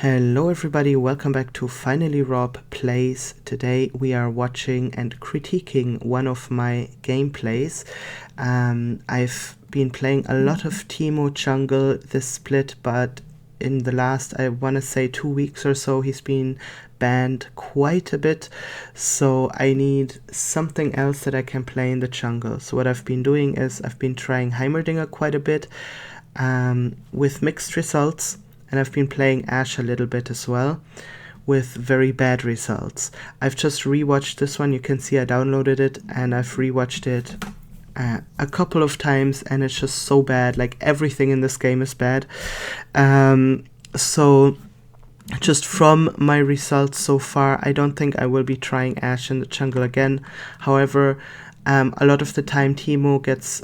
Hello everybody, welcome back to Finally Rob Plays. Today we are watching and critiquing one of my gameplays. I've been playing a lot of Teemo jungle this split, but in the last, I want to say 2 weeks or so, he's been banned quite a bit. So I need something else that I can play in the jungle. So what I've been doing is I've been trying Heimerdinger quite a bit with mixed results. And I've been playing Ashe a little bit as well, with very bad results. I've just rewatched this one. You can see I downloaded it, and I've rewatched it a couple of times, and it's just so bad. Like, everything in this game is bad. So, just from my results so far, I don't think I will be trying Ashe in the jungle again. However, a lot of the time Teemo gets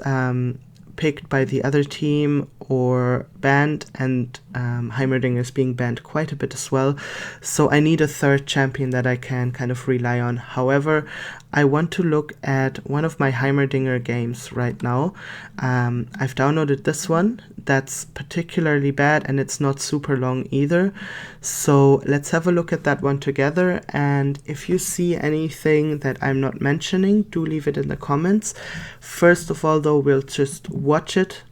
picked by the other team or banned, and Heimerdinger is being banned quite a bit as well. So I need a third champion that I can kind of rely on. However, I want to look at one of my Heimerdinger games right now. I've downloaded this one that's particularly bad, and it's not super long either. So let's have a look at that one together, and if you see anything that I'm not mentioning, do leave it in the comments. First of all though, we'll just watch it,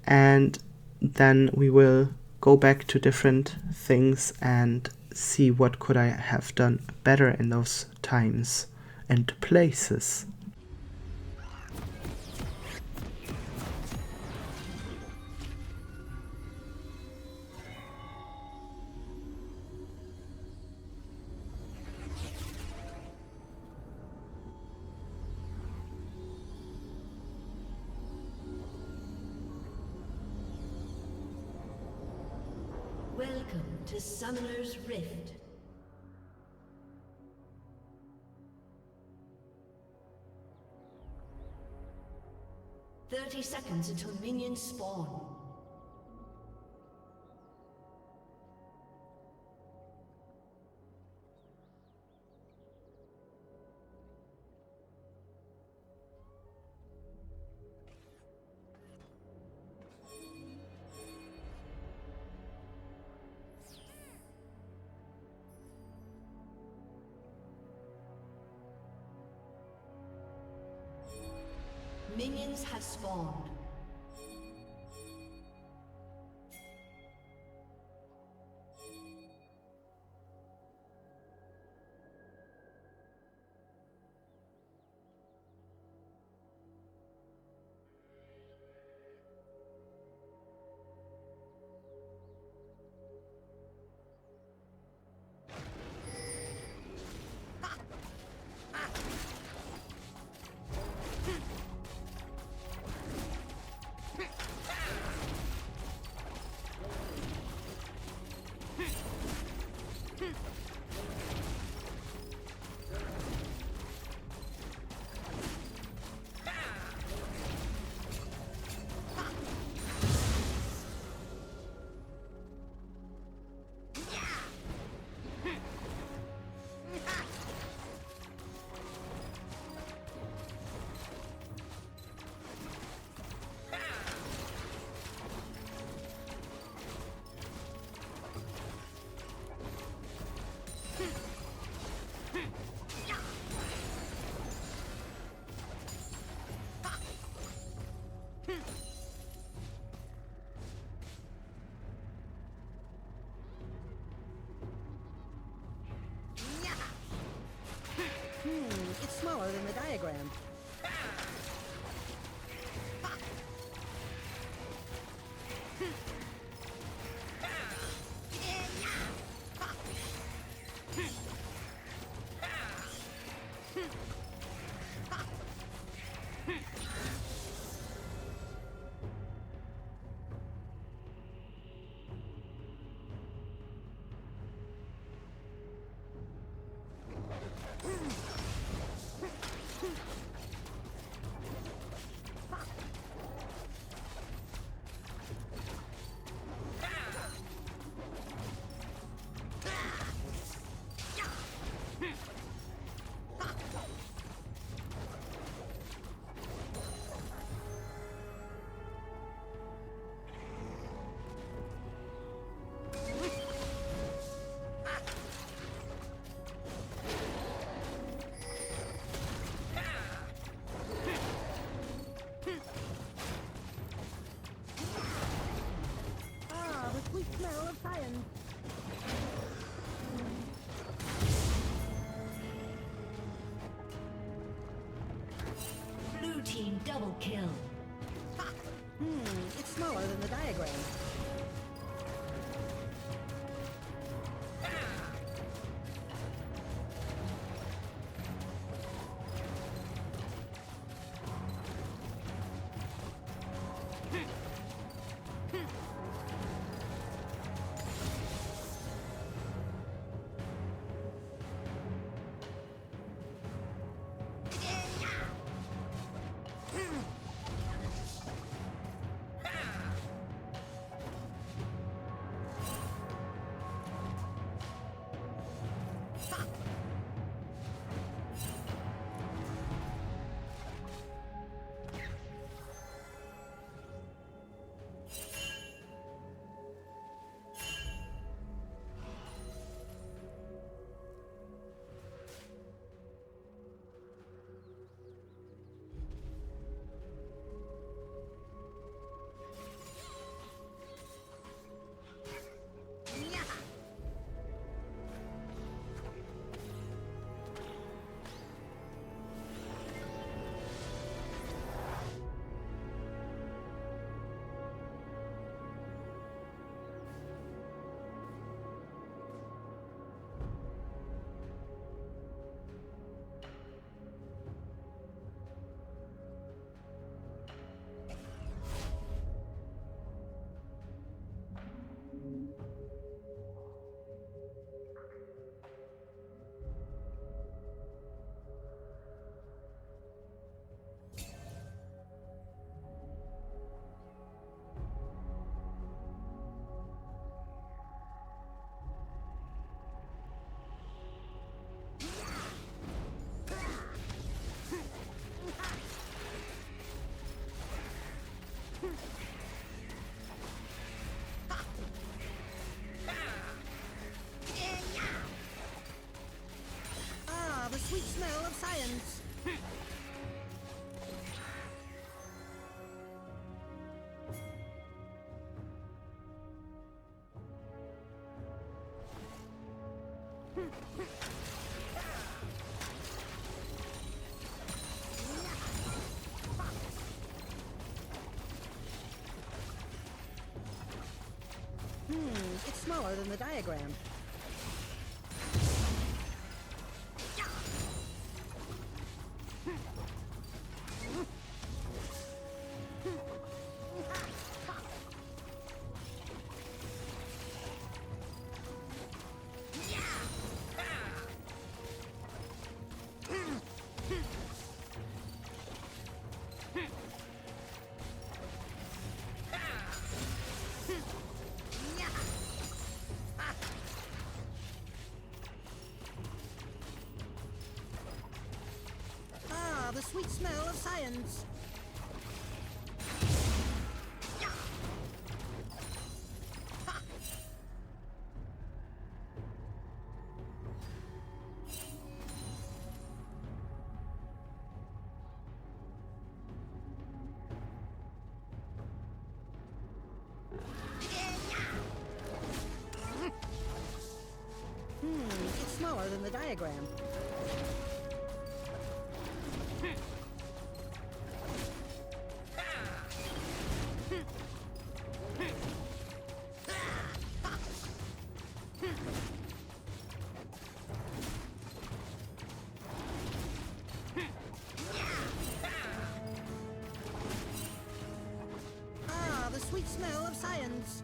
and then we will go back to different things and see what could I have done better in those times and places. Welcome to Summoner's Rift. "30 seconds until minions spawn." Minions have spawned. It's smaller than the diagram. team double kill. It's smaller than the diagram. The sweet smell of science. It's smaller than the diagram. The sweet smell of science. It's smaller than the diagram. The sweet smell of science.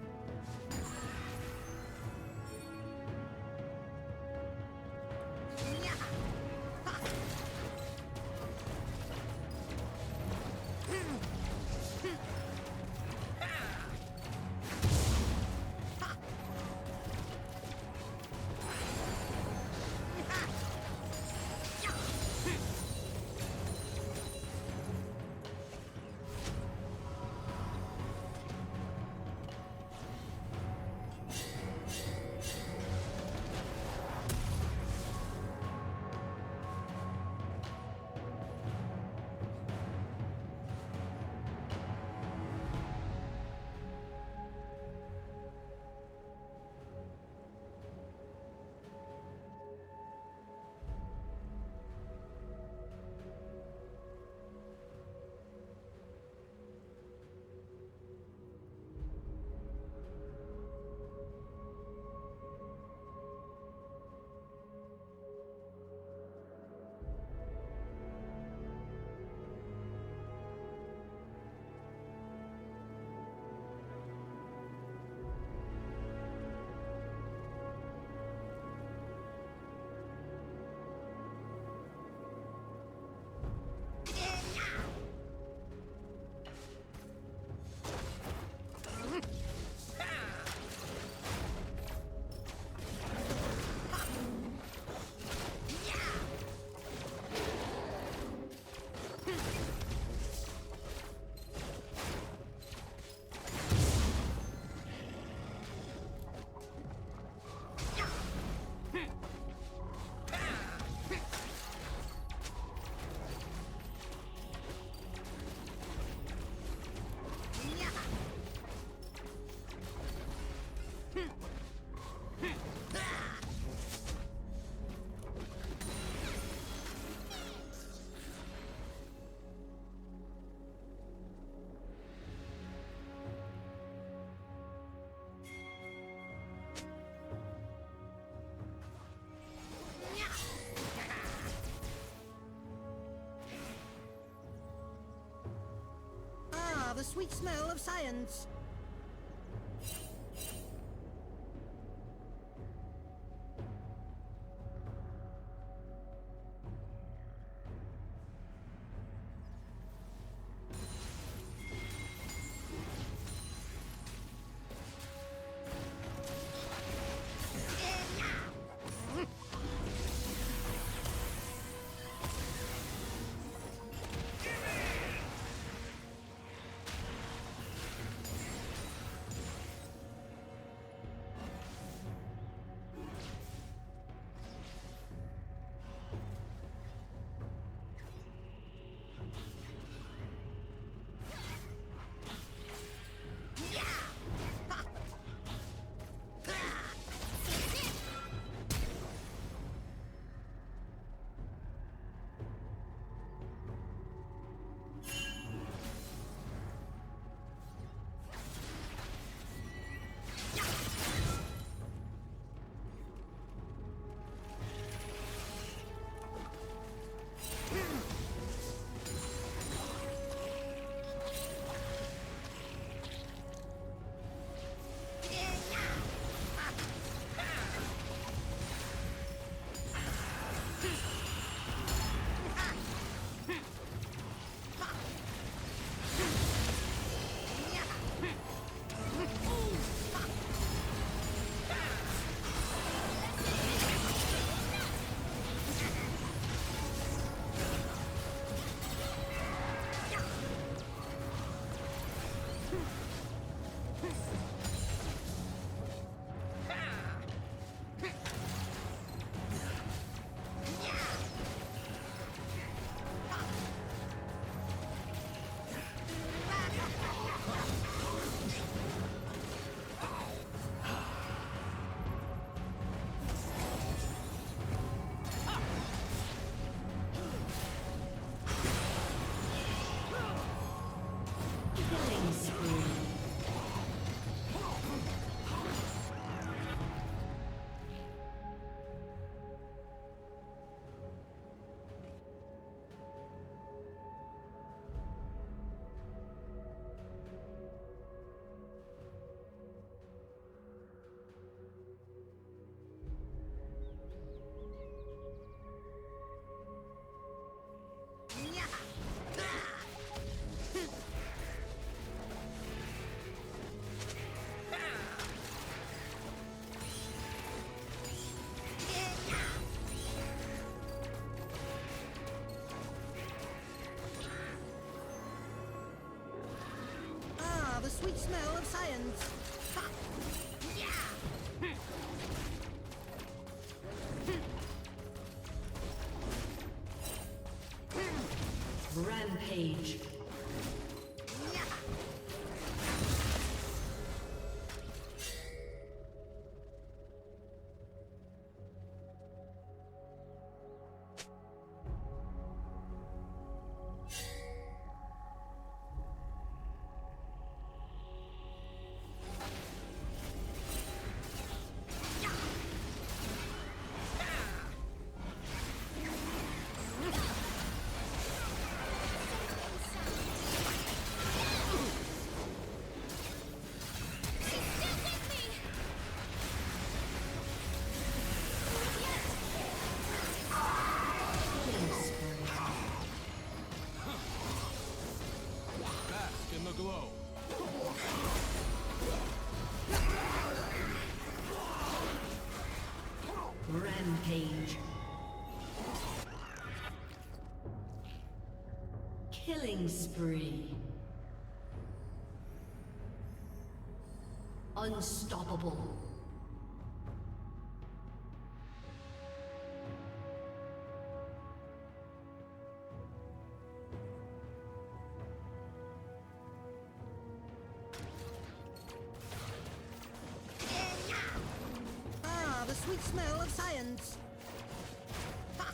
sweet smell of science. The sweet smell of science. Ha! Rampage. In the glow. Rampage. Killing spree. Unstoppable. The sweet smell of science. Ha!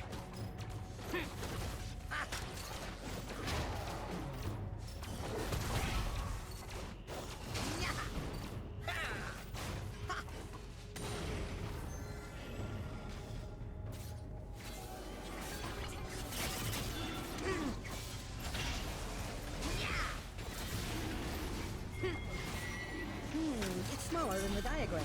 the diagram.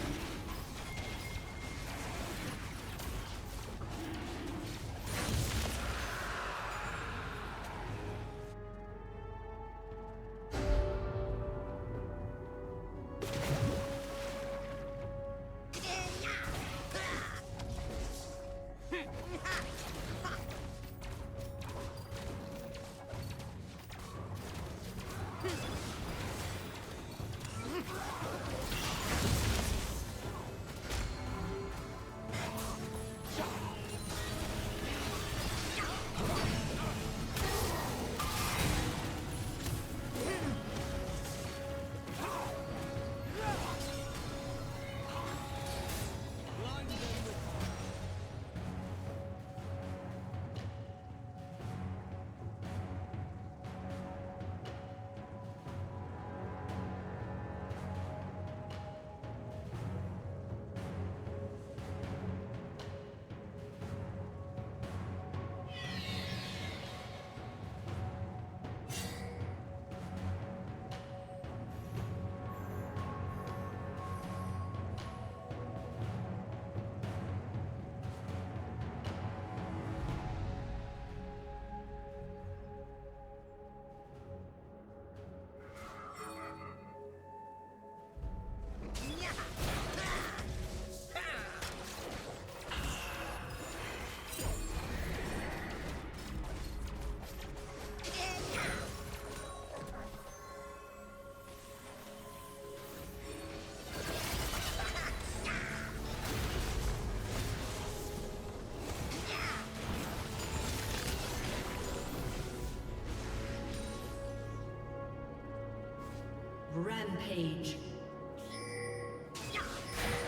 Rampage.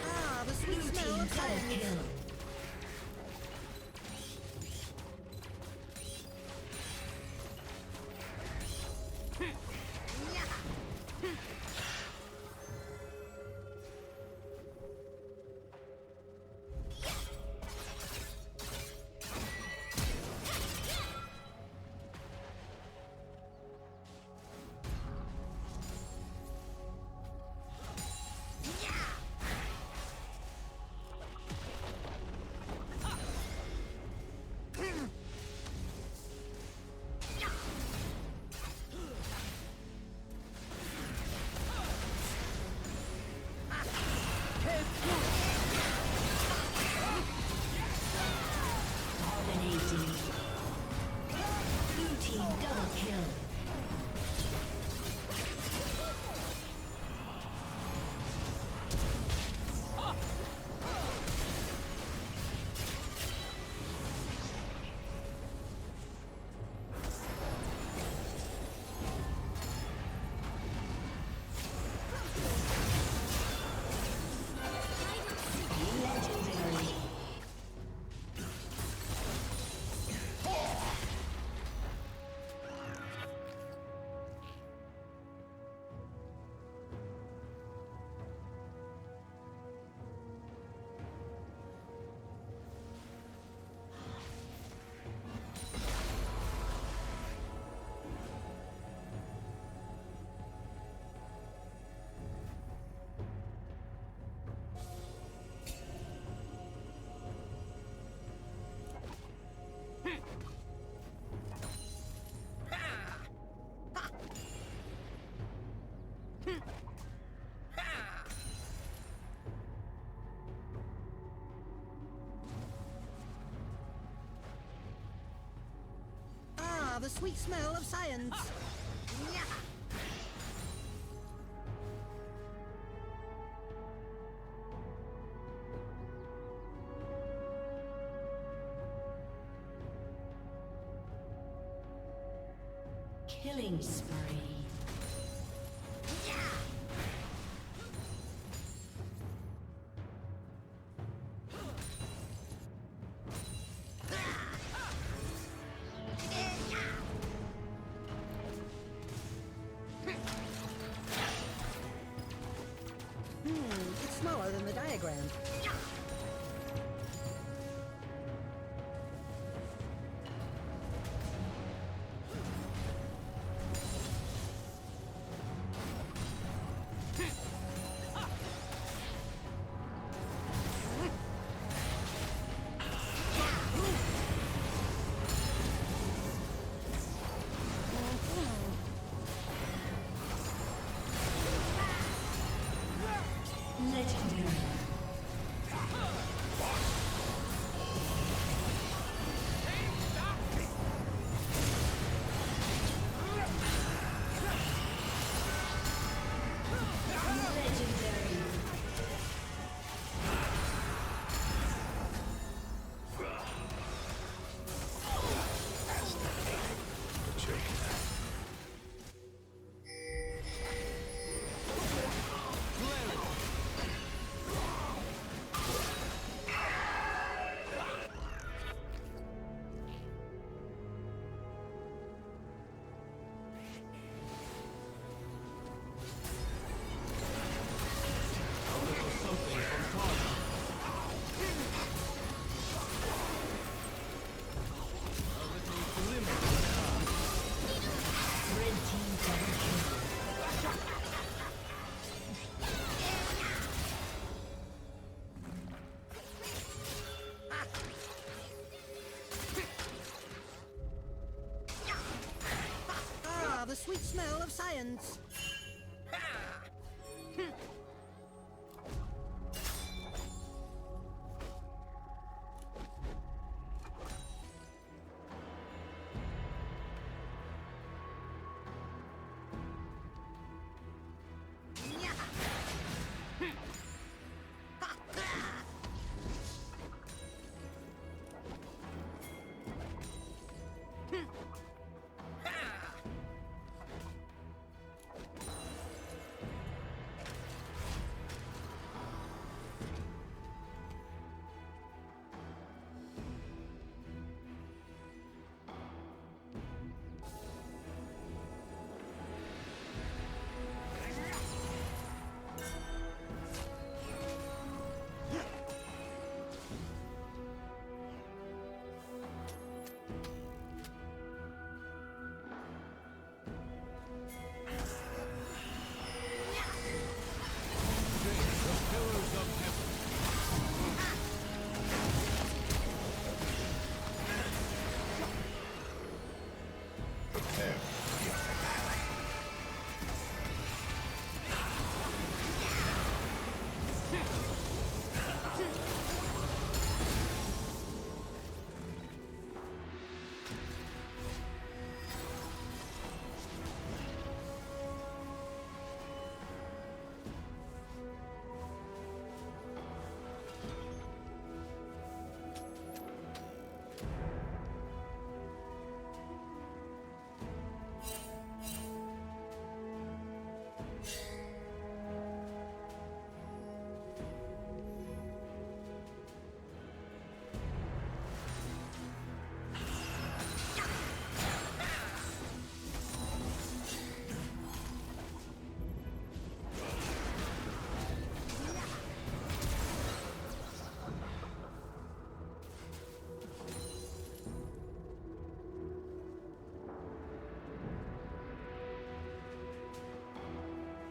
Ah, the sweet Blue smell team of double science. kill. Dominating. Blue team double kill. Legendary. Ah, the sweet smell of science. Killing spree. It's smaller than the diagram. smell of science.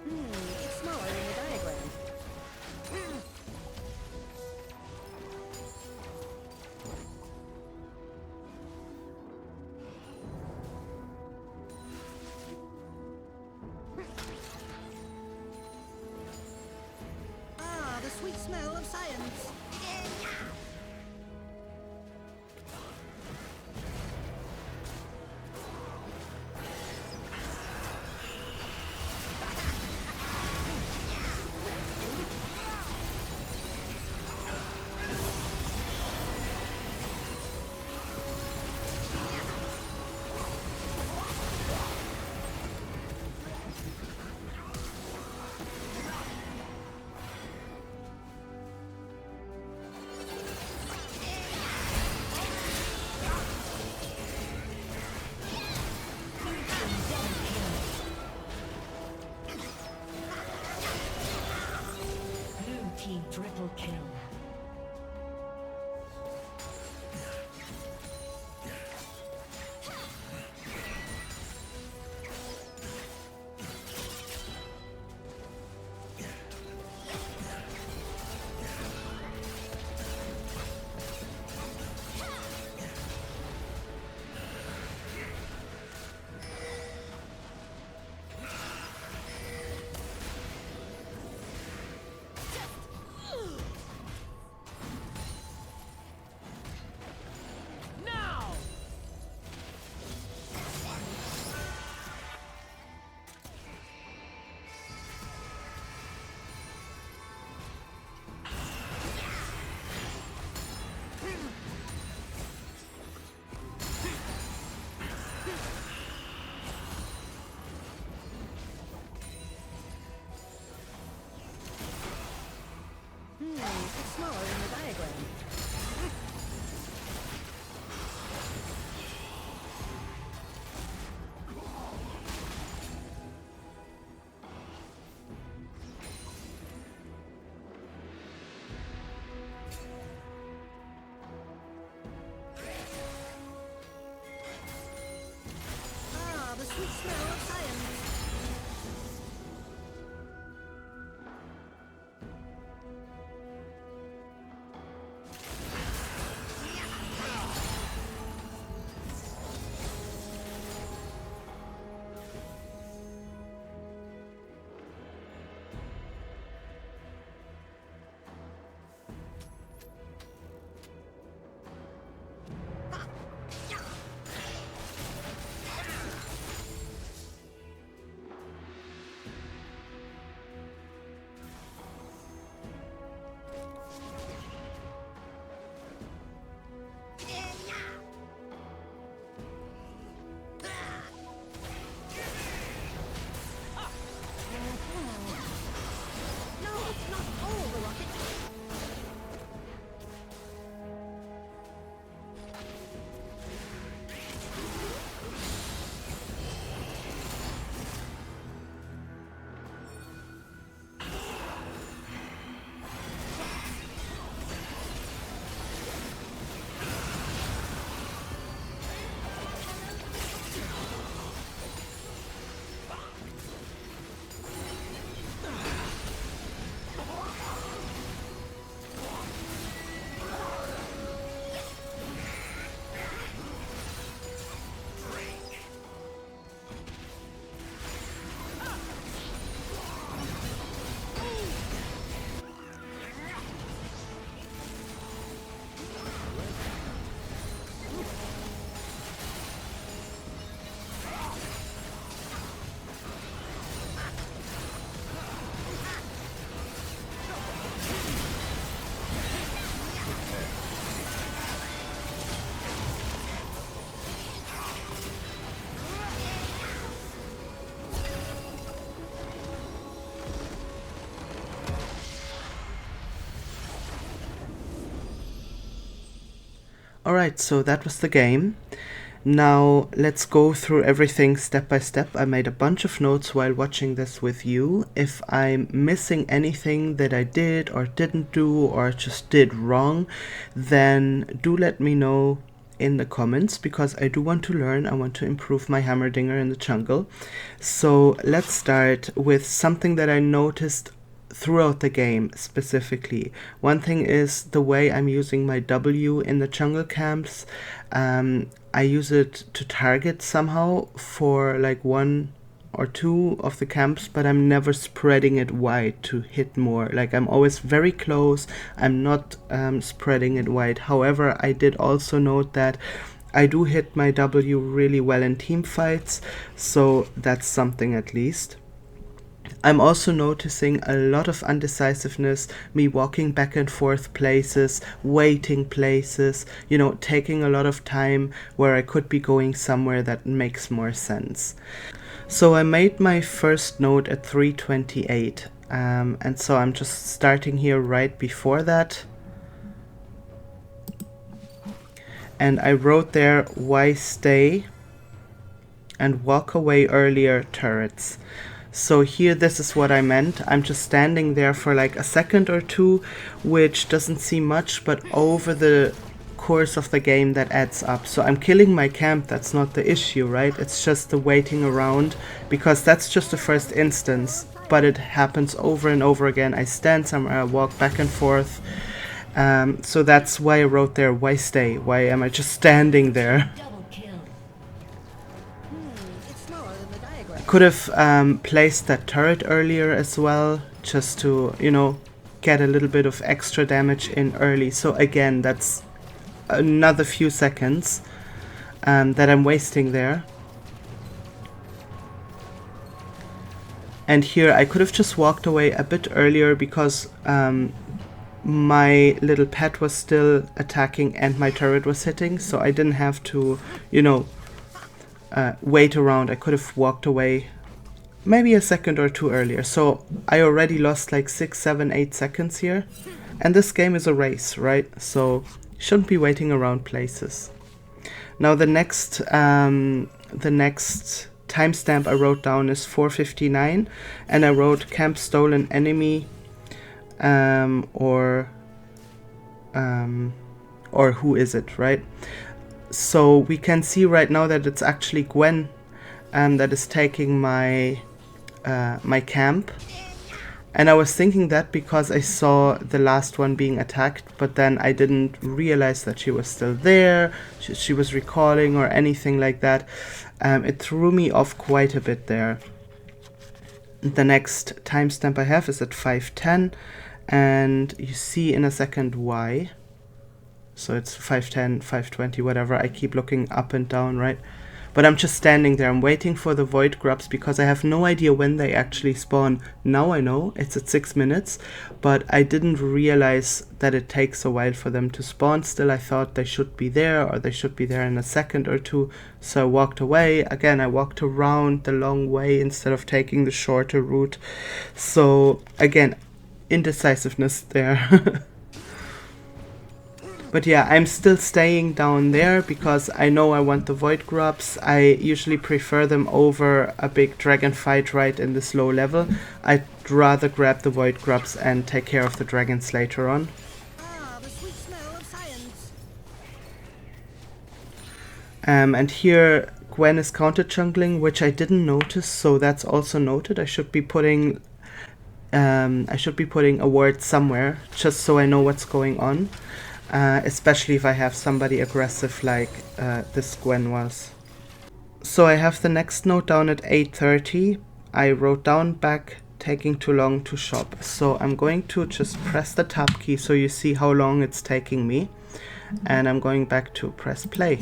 It's smaller in the diagram. Ah, the sweet smell of science. Team triple kill. It's smaller in the diagram. Ah, the sweet smell of science. Alright, so that was the game. Now let's go through everything step by step. I made a bunch of notes while watching this with you. If I'm missing anything that I did or didn't do or just did wrong, then do let me know in the comments, because I do want to learn. I want to improve my Heimerdinger in the jungle. So let's start with something that I noticed throughout the game specifically. One thing is the way I'm using my W in the jungle camps. I use it to target somehow for like 1 or 2 of the camps, but I'm never spreading it wide to hit more. Like, I'm always very close. I'm not spreading it wide. However, I did also note that I do hit my W really well in team fights, so that's something at least. I'm also noticing a lot of undecisiveness, me walking back and forth places, waiting places, you know, taking a lot of time where I could be going somewhere that makes more sense. So I made my first note at 328, and so I'm just starting here right before that. And I wrote there, why stay and walk away earlier turrets. So here, this is what I meant. I'm just standing there for like a second or two, which doesn't seem much, but over the course of the game that adds up. So I'm killing my camp, that's not the issue, right? It's just the waiting around, because that's just the first instance, but it happens over and over again. I stand somewhere, I walk back and forth. So that's why I wrote there, why stay? Why am I just standing there? Double kill. It's smaller than the diagram. Could have placed that turret earlier as well, just to, you know, get a little bit of extra damage in early. So again, that's another few seconds that I'm wasting there. And here I could have just walked away a bit earlier, because my little pet was still attacking and my turret was hitting, so I didn't have to, you know, wait around. I could have walked away maybe a second or two earlier. So I already lost like 6, 7, 8 seconds here. And this game is a race, right? So you shouldn't be waiting around places. Now the next timestamp I wrote down is 4:59, and I wrote camp stolen enemy, or who is it, right? So we can see right now that it's actually Gwen that is taking my my camp. And I was thinking that because I saw the last one being attacked, but then I didn't realize that she was still there, she was recalling or anything like that. It threw me off quite a bit there. The next timestamp I have is at 5:10, and you see in a second why. So it's 5:10, 5:20, whatever. I keep looking up and down, right? But I'm just standing there. I'm waiting for the void grubs because I have no idea when they actually spawn. Now I know it's at 6 minutes, but I didn't realize that it takes a while for them to spawn. Still, I thought they should be there, or they should be there in a second or two. So I walked away. Again, I walked around the long way instead of taking the shorter route. So again, indecisiveness there. But yeah, I'm still staying down there because I know I want the void grubs. I usually prefer them over a big dragon fight right in this low level. I'd rather grab the void grubs and take care of the dragons later on. Ah, the sweet smell of science. And here Gwen is counter jungling, which I didn't notice, so that's also noted. I should be putting a word somewhere just so I know what's going on. Especially if I have somebody aggressive like this Gwen was. So I have the next note down at 8:30. I wrote down back taking too long to shop. So I'm going to just press the tab key so you see how long it's taking me. And I'm going back to press play.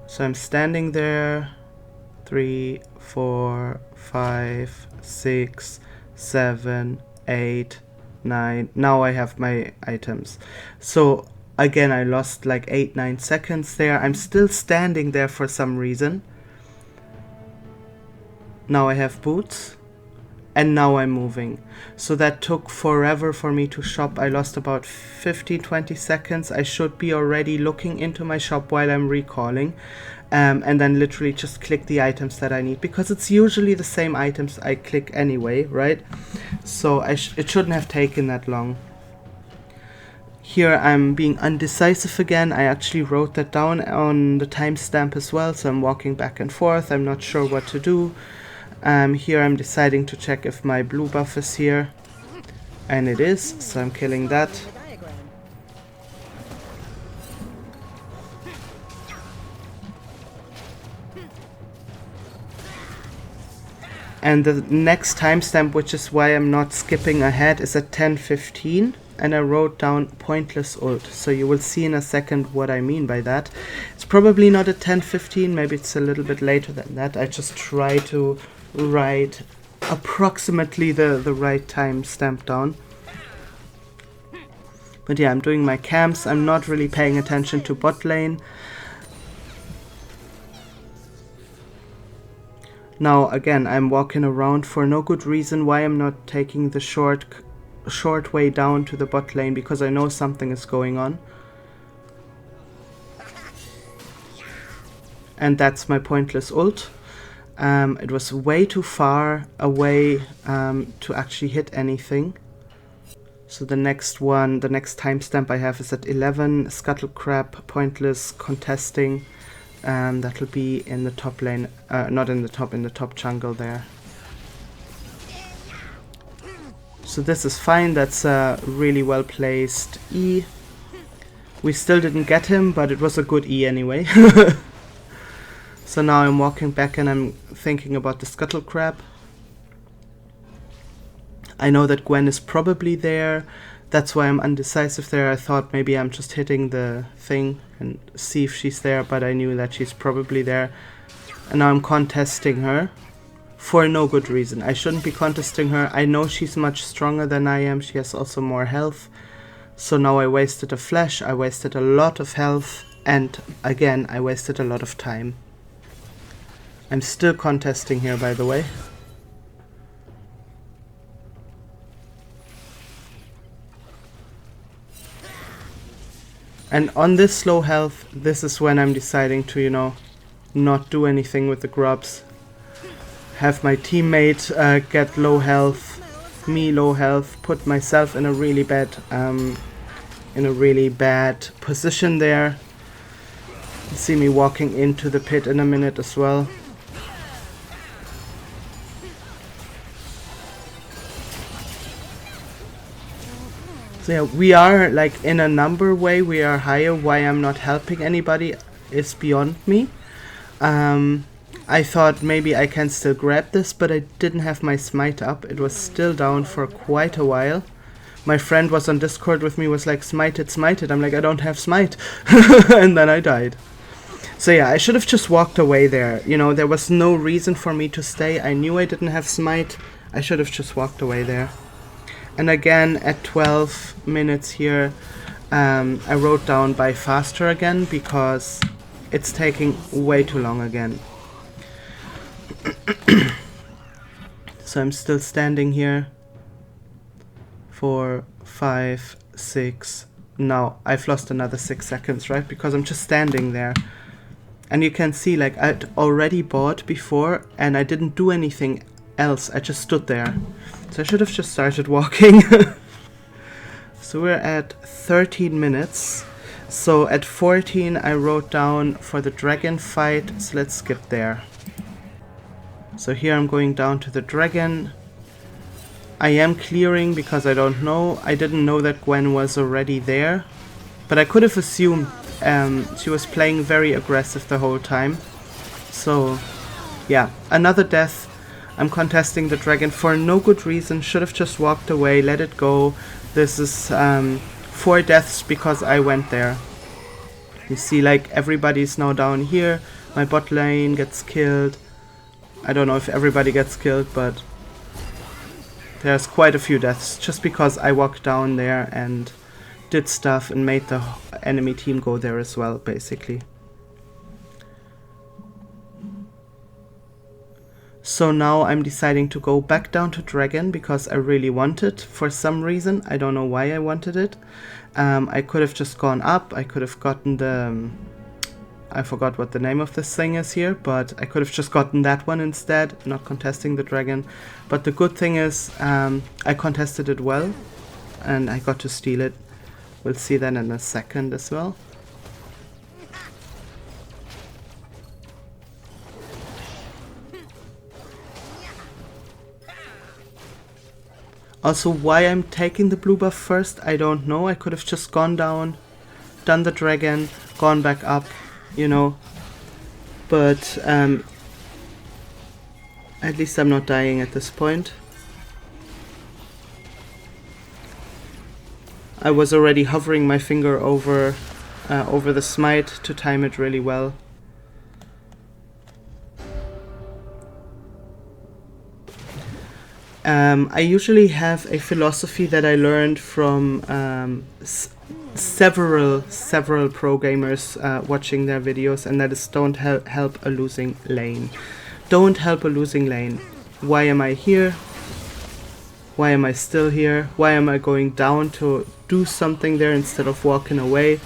So I'm standing there. 3, 4, 5, 6, 7, 8, 9. Now I have my items. So again, I lost like 8, 9 seconds there. I'm still standing there for some reason. Now I have boots. and now I'm moving. So that took forever for me to shop. I lost about 15-20 seconds. I should be already looking into my shop while I'm recalling, and then literally just click the items that I need, because it's usually the same items I click anyway, right? So it shouldn't have taken that long. Here I'm being undecisive again. I actually wrote that down on the timestamp as well, so I'm walking back and forth. I'm not sure what to do. Here I'm deciding to check if my blue buff is here, and it is, so I'm killing that. The diagram. And the next timestamp, which is why I'm not skipping ahead, is at 10:15, and I wrote down pointless ult. So you will see in a second what I mean by that. It's probably not at 10:15, maybe it's a little bit later than that. I just try to write approximately the right timestamp down. But yeah, I'm doing my camps. I'm not really paying attention to bot lane. Now again, I'm walking around for no good reason. Why I'm not taking the short way down to the bot lane, because I know something is going on. And that's my pointless ult. It was way too far away to actually hit anything. So the next timestamp I have is at 11, Scuttle Crab, pointless, contesting. That'll be in the top lane, not in the top jungle there. So this is fine, that's a really well placed E. We still didn't get him, but it was a good E anyway. So now I'm walking back and I'm thinking about the Scuttle Crab. I know that Gwen is probably there, that's why I'm undecisive there. I thought maybe I'm just hitting the thing and see if she's there, but I knew that she's probably there. And now I'm contesting her for no good reason. I shouldn't be contesting her. I know she's much stronger than I am. She has also more health. So now I wasted a flash, I wasted a lot of health, and again I wasted a lot of time. I'm still contesting here, by the way. And on this low health, this is when I'm deciding to, you know, not do anything with the grubs. Have my teammate get low health, me low health, put myself in a really bad position there. You see me walking into the pit in a minute as well. So yeah, we are like in a number way, we are higher. Why I'm not helping anybody is beyond me. I thought maybe I can still grab this, but I didn't have my smite up. It was still down for quite a while. My friend was on Discord with me, was like, smite it, smite it. I'm like, I don't have smite. And then I died. So yeah, I should have just walked away there. You know, there was no reason for me to stay. I knew I didn't have smite. I should have just walked away there. And again, at 12 minutes here, I wrote down by faster again, because it's taking way too long again. So I'm still standing here. 4, 5, 6. Now I've lost another 6 seconds, right? Because I'm just standing there. And you can see, like, I'd already bought before and I didn't do anything else. I just stood there. So I should have just started walking. So we're at 13 minutes. So at 14 I wrote down for the dragon fight. So let's skip there. So here I'm going down to the dragon. I am clearing because I don't know. I didn't know that Gwen was already there. But I could have assumed she was playing very aggressive the whole time. So yeah, another death. I'm contesting the dragon for no good reason. Should have just walked away, let it go. This is 4 deaths because I went there. You see, like, everybody's now down here. My bot lane gets killed. I don't know if everybody gets killed, but there's quite a few deaths just because I walked down there and did stuff and made the enemy team go there as well, basically. So now I'm deciding to go back down to dragon because I really want it for some reason. I don't know why I wanted it. I could have just gone up. I could have gotten the... I forgot what the name of this thing is here, but I could have just gotten that one instead, not contesting the dragon. But the good thing is I contested it well and I got to steal it. We'll see that in a second as well. Also, why I'm taking the blue buff first, I don't know. I could have just gone down, done the dragon, gone back up, you know. But at least I'm not dying at this point. I was already hovering my finger over the smite to time it really well. I usually have a philosophy that I learned from several pro gamers watching their videos, and that is don't help a losing lane. Don't help a losing lane. Why am I here? Why am I still here? Why am I going down to do something there instead of walking away?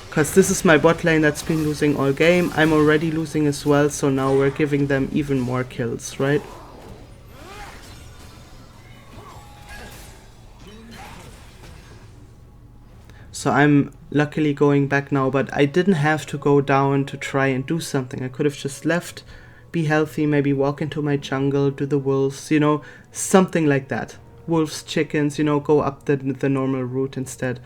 Because this is my bot lane that's been losing all game. I'm already losing as well, so now we're giving them even more kills, right? So I'm luckily going back now, but I didn't have to go down to try and do something. I could have just left, be healthy, maybe walk into my jungle, do the wolves, you know, something like that. Wolves, chickens, you know, go up the normal route instead.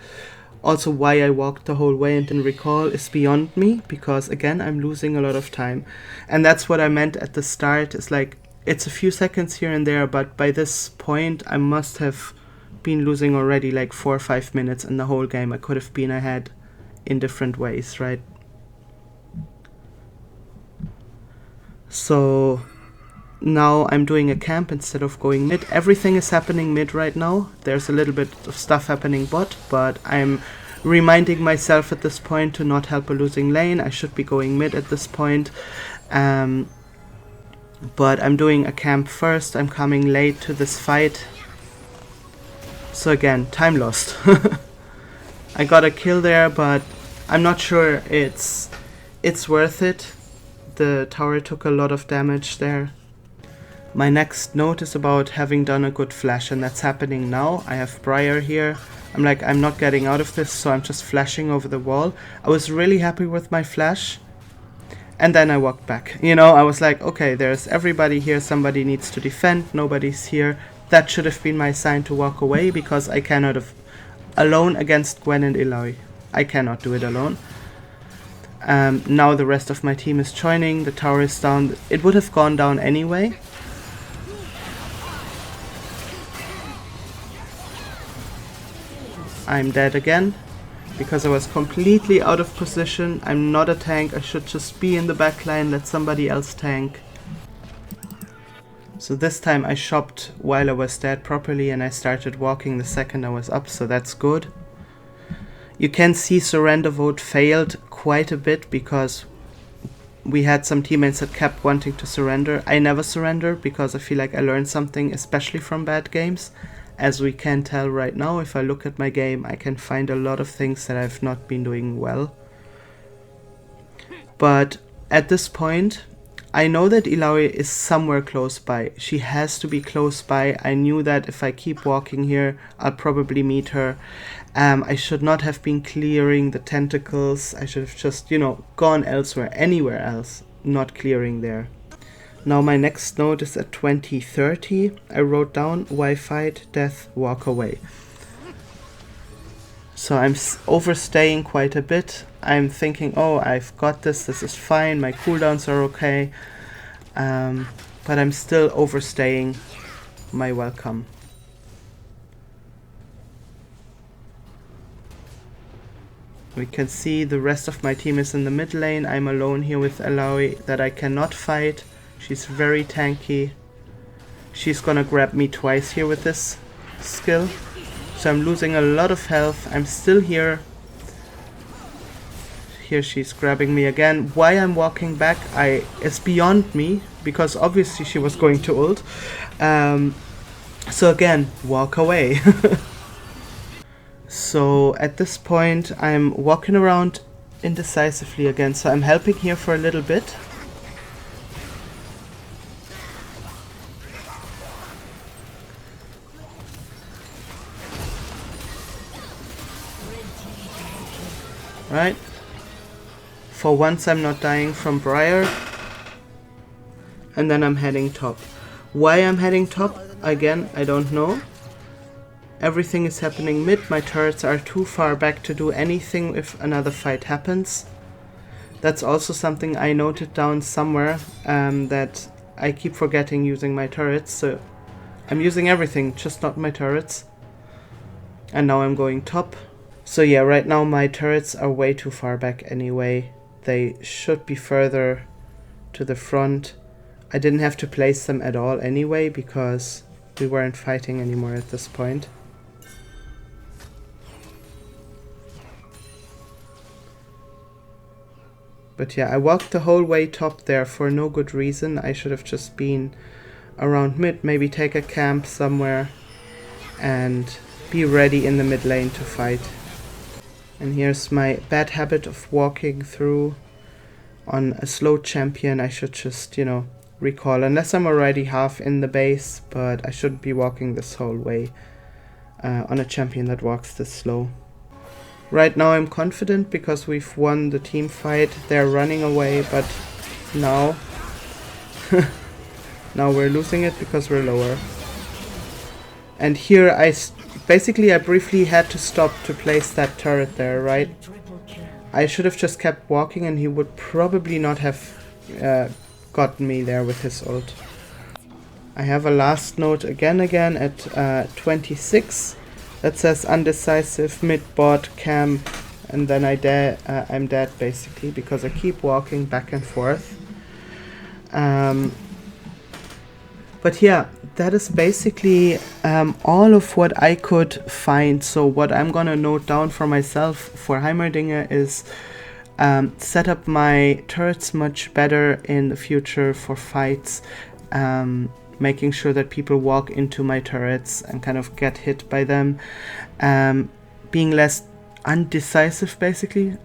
Also, why I walked the whole way and didn't recall is beyond me, because again, I'm losing a lot of time. And that's what I meant at the start, is like, it's a few seconds here and there, but by this point, I must have been losing already like 4 or 5 minutes in the whole game. I could have been ahead in different ways, right? So now I'm doing a camp instead of going mid. Everything is happening mid right now. There's a little bit of stuff happening bot, but I'm reminding myself at this point to not help a losing lane. I should be going mid at this point. But I'm doing a camp first. I'm coming late to this fight. So again, time lost. I got a kill there, but I'm not sure it's worth it. The tower took a lot of damage there. My next note is about having done a good flash, and that's happening now. I have Briar here. I'm like, I'm not getting out of this, so I'm just flashing over the wall. I was really happy with my flash. And then I walked back. You know, I was like, okay, there's everybody here. Somebody needs to defend. Nobody's here. That should have been my sign to walk away, because I cannot have alone against Gwen and Eloy. I cannot do it alone. Now the rest of my team is joining. The tower is down. It would have gone down anyway. I'm dead again, because I was completely out of position. I'm not a tank. I should just be in the back line, let somebody else tank. So this time I shopped while I was dead properly, and I started walking the second I was up, so that's good. You can see surrender vote failed quite a bit, because we had some teammates that kept wanting to surrender. I never surrender, because I feel like I learned something, especially from bad games. As we can tell right now, if I look at my game, I can find a lot of things that I've not been doing well. But at this point, I know that Eloy is somewhere close by. She has to be close by. I knew that if I keep walking here, I'll probably meet her. I should not have been clearing the tentacles. I should have just, you know, gone elsewhere, anywhere else, not clearing there. Now my next note is at 2030. I wrote down, why fight, death, walk away. So I'm overstaying quite a bit. I'm thinking, oh, I've got this is fine, my cooldowns are okay. But I'm still overstaying my welcome. We can see the rest of my team is in the mid lane. I'm alone here with Eloy that I cannot fight. She's very tanky. She's gonna grab me twice here with this skill. So I'm losing a lot of health. I'm still here. here she's grabbing me again. Why I'm walking back is beyond me, because obviously she was going to ult. So again, walk away. So at this point I'm walking around indecisively again, so I'm helping here for a little bit. Right. For once I'm not dying from Briar. And then I'm heading top. Why I'm heading top, again, I don't know. Everything is happening mid. My turrets are too far back to do anything if another fight happens. That's also something I noted down somewhere, that I keep forgetting using my turrets. So I'm using everything, just not my turrets. And now I'm going top. So yeah, right now my turrets are way too far back anyway. They should be further to the front. I didn't have to place them at all anyway, because we weren't fighting anymore at this point. But yeah, I walked the whole way top there for no good reason. I should have just been around mid, maybe take a camp somewhere and be ready in the mid lane to fight. And here's my bad habit of walking through on a slow champion. I should just, you know, recall, unless I'm already half in the base, but I shouldn't be walking this whole way on a champion that walks this slow. Right now I'm confident because we've won the team fight. They're running away, but now now we're losing it because we're lower. And here I briefly had to stop to place that turret there, right? I should have just kept walking and he would probably not have gotten me there with his ult. I have a last note again at 26 that says undecisive mid bot camp, and then I'm dead basically because I keep walking back and forth. But yeah, that is basically all of what I could find. So what I'm gonna note down for myself for Heimerdinger is set up my turrets much better in the future for fights, making sure that people walk into my turrets and kind of get hit by them, being less undecisive basically,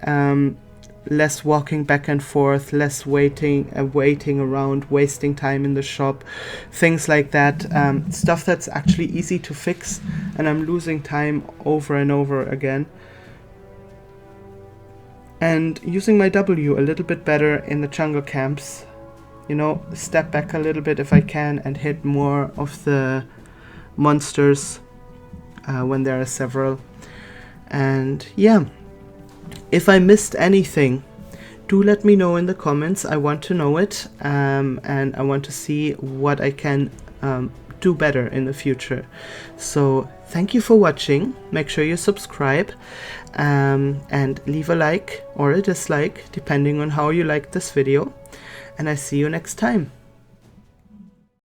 less walking back and forth, less waiting around, wasting time in the shop, things like that, stuff that's actually easy to fix and I'm losing time over and over again. And using my W a little bit better in the jungle camps, you know, step back a little bit if I can and hit more of the monsters when there are several. And yeah, if I missed anything, do let me know in the comments. I want to know it, and I want to see what I can do better in the future. So thank you for watching. Make sure you subscribe and leave a like or a dislike depending on how you like this video, and I see you next time.